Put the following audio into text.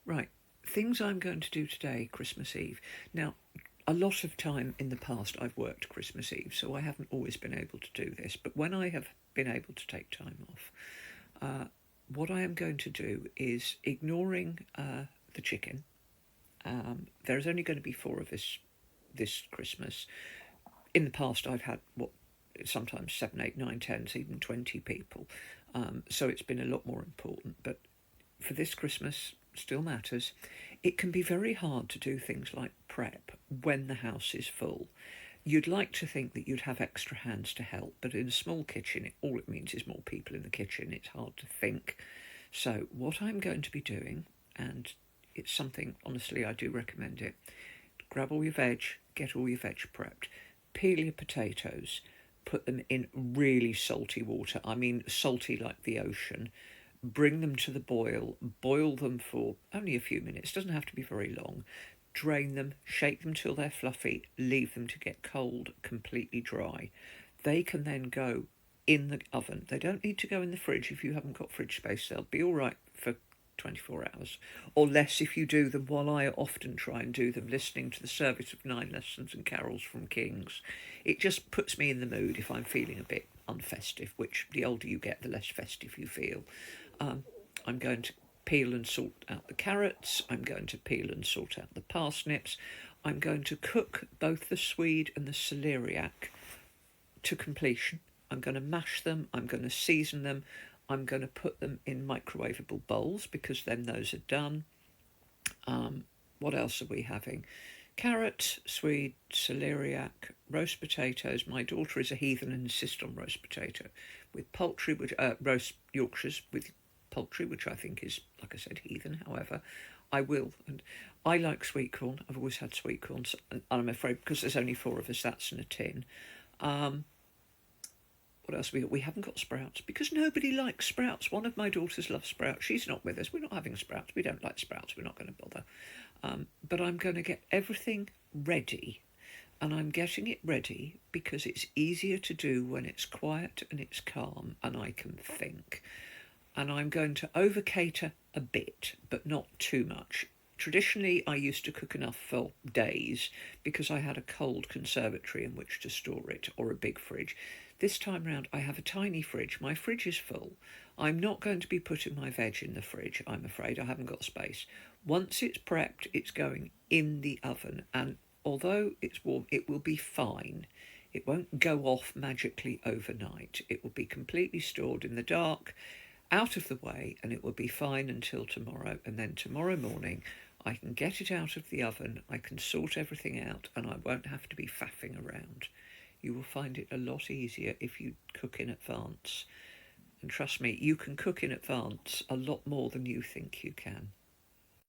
Right, things I'm going to do today, Christmas Eve. Now, a lot of time in the past I've worked Christmas Eve, so I haven't always been able to do this. But when I have been able to take time off, uh, what I am going to do is ignoring the chicken. There's only going to be four of us this Christmas. In the past, I've had what sometimes seven, eight, nine, ten, even 20 people. So it's been a lot more important. But for this Christmas, still matters. It can be very hard to do things like prep when the house is full. You'd like to think that you'd have extra hands to help, but in a small kitchen, all it means is more people in the kitchen. It's hard to think. So, what I'm going to be doing, and it's something, honestly, I do recommend it, grab all your veg, get all your veg prepped, peel your potatoes, put them in really salty water. I mean, salty like the ocean. Bring them to the boil them for only a few minutes, doesn't have to be very long. Drain them, shake them till they're fluffy, leave them to get cold, completely dry. They can then go in the oven. They don't need to go in the fridge if you haven't got fridge space. They'll be all right for 24 hours or less if you do them, while I often try and do them listening to the Service of Nine Lessons and Carols from Kings. It just puts me in the mood if I'm feeling a bit unfestive, which the older you get, the less festive you feel. I'm going to peel and sort out the carrots. I'm going to peel and sort out the parsnips. I'm going to cook both the swede and the celeriac to completion. I'm going to mash them. I'm going to season them. I'm going to put them in microwavable bowls because then those are done. What else are we having? Carrot, swede, celeriac, roast potatoes. My daughter is a heathen and insists on roast potato with poultry, which roast Yorkshires with poultry, which I think is, like I said, heathen. However, I will, and I like sweet corn. I've always had sweet corn, and I'm afraid because there's only four of us, that's in a tin. What else have we got? We haven't got sprouts because nobody likes sprouts. One of my daughters loves sprouts. She's not with us. We're not having sprouts. We don't like sprouts. We're not going to bother. But I'm going to get everything ready. And I'm getting it ready because it's easier to do when it's quiet and it's calm and I can think. And I'm going to over cater a bit, but not too much. Traditionally, I used to cook enough for days because I had a cold conservatory in which to store it or a big fridge. This time round, I have a tiny fridge. My fridge is full. I'm not going to be putting my veg in the fridge, I'm afraid. I haven't got space. Once it's prepped, it's going in the oven. And although it's warm, it will be fine. It won't go off magically overnight. It will be completely stored in the dark, out of the way, and it will be fine until tomorrow. And then tomorrow morning, I can get it out of the oven, I can sort everything out, and I won't have to be faffing around. You will find it a lot easier if you cook in advance. And trust me, you can cook in advance a lot more than you think you can.